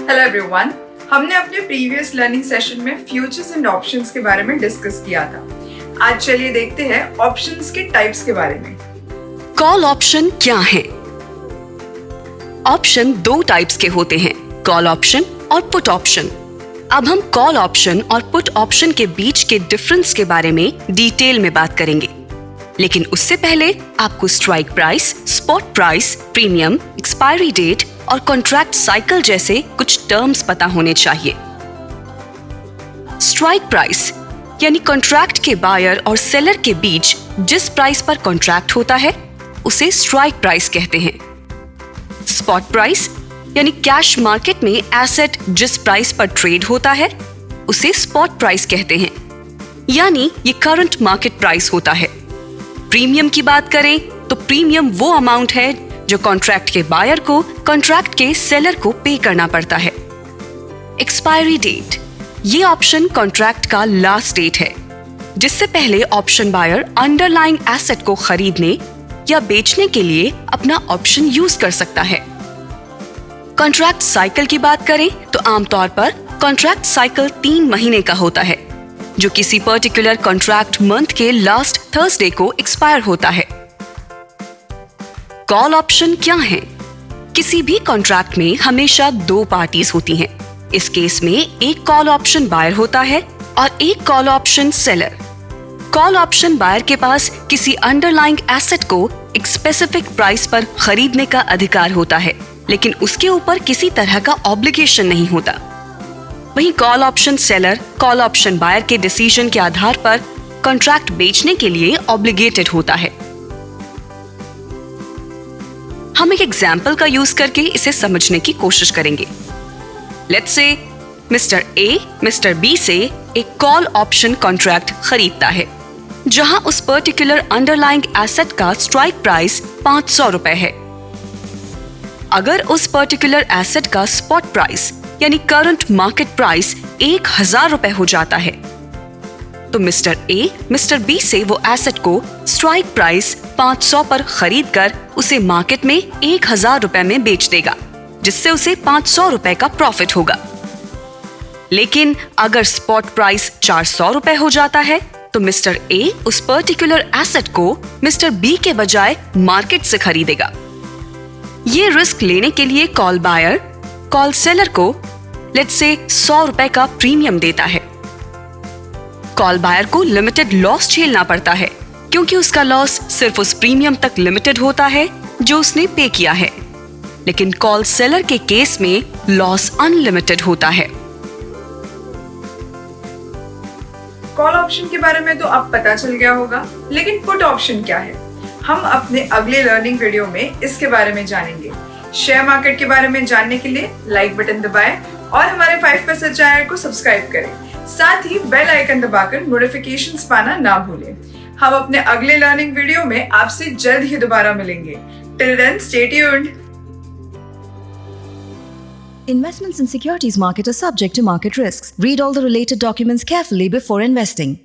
Hello everyone, हमने अपने previous learning session में फ्यूचर्स एंड ऑप्शंस के बारे में डिस्कस किया था। आज चलिए देखते हैं ऑप्शंस के टाइप्स के बारे में। कॉल ऑप्शन क्या है? ऑप्शन दो टाइप्स के होते हैं, कॉल ऑप्शन और पुट ऑप्शन। अब हम कॉल ऑप्शन और पुट ऑप्शन के बीच के डिफरेंस के बारे में डिटेल में बात करेंगे, लेकिन उससे पहले आपको strike price, spot price, premium, expiry date और कॉन्ट्रैक्ट साइकिल जैसे कुछ टर्म्स पता होने चाहिए। स्ट्राइक प्राइस यानी कॉन्ट्रैक्ट के बायर और सेलर के बीच जिस प्राइस पर कॉन्ट्रैक्ट होता है उसे स्ट्राइक प्राइस कहते हैं। स्पॉट प्राइस यानी कैश मार्केट में एसेट जिस प्राइस पर ट्रेड होता है उसे स्पॉट प्राइस कहते हैं, यानी ये करंट मार्केट प्राइस होता है। प्रीमियम की बात करें तो प्रीमियम वो अमाउंट है जो कॉन्ट्रैक्ट के बायर को कॉन्ट्रैक्ट के सेलर को पे करना पड़ता है। एक्सपायरी डेट ये ऑप्शन कॉन्ट्रैक्ट का लास्ट डेट है, जिससे पहले ऑप्शन बायर अंडरलाइंग एसेट को खरीदने या बेचने के लिए अपना ऑप्शन यूज कर सकता है। कॉन्ट्रैक्ट साइकिल की बात करें तो आमतौर पर कॉन्ट्रैक्ट साइकिल 3 महीने का होता है, जो किसी पर्टिकुलर कॉन्ट्रैक्ट मंथ के लास्ट थर्सडे को एक्सपायर होता है। कॉल ऑप्शन क्या है? किसी भी कॉन्ट्रैक्ट में हमेशा दो पार्टीज होती हैं। इस केस में एक कॉल ऑप्शन बायर होता है और एक call option seller. Call option buyer के पास किसी अंडरलाइंग एसेट को एक स्पेसिफिक प्राइस पर खरीदने का अधिकार होता है, लेकिन उसके ऊपर किसी तरह का ऑब्लिगेशन नहीं होता। वहीं call option seller call option buyer के डिसीजन के आधार पर कॉन्ट्रैक्ट बेचने के लिए ऑब्लिगेटेड होता है। हम एक एग्जाम्पल का यूज करके इसे समझने की कोशिश करेंगे। Let's say mister A mister B से एक कॉल ऑप्शन कॉन्ट्रैक्ट खरीदता है, जहां उस पर्टिकुलर अंडरलाइंग एसेट का स्ट्राइक प्राइस 500 रुपए है। अगर उस पर्टिकुलर एसेट का स्पॉट प्राइस यानी करंट मार्केट प्राइस 1000 रुपए हो जाता है, तो मिस्टर ए मिस्टर बी से वो एसेट को स्ट्राइक प्राइस 500 पर खरीद कर उसे मार्केट में 1000 रुपए में बेच देगा, जिससे उसे 500 रुपए का प्रॉफिट होगा। लेकिन अगर स्पॉट प्राइस 400 रुपए हो जाता है, तो मिस्टर ए उस पर्टिकुलर एसेट को मिस्टर बी के बजाय मार्केट से खरीदेगा। ये रिस्क लेने के लिए कॉल बायर कॉल सेलर को लेट्स से 100 रुपए का प्रीमियम देता है। कॉल बायर को लिमिटेड लॉस झेलना पड़ता है, क्योंकि उसका लॉस सिर्फ उस प्रीमियम तक लिमिटेड होता है जो उसने पे किया है, लेकिन कॉल सेलर के केस में लॉस अनलिमिटेड होता है। कॉल ऑप्शन के बारे में तो अब पता चल गया होगा, लेकिन पुट ऑप्शन क्या है? हम अपने अगले लर्निंग वीडियो में इसके बारे में जानेंगे। शेयर मार्केट के बारे में जानने के लिए लाइक बटन दबाएं और हमारे 5 पैसे चैनल को सब्सक्राइब करें। साथ ही बेल आइकन दबाकर नोटिफिकेशंस पाना ना भूलें। हम अपने अगले लर्निंग वीडियो में आपसे जल्द ही दोबारा मिलेंगे। Till then stay tuned. Investments in securities market are subject to market risks. Read all the related documents carefully before investing.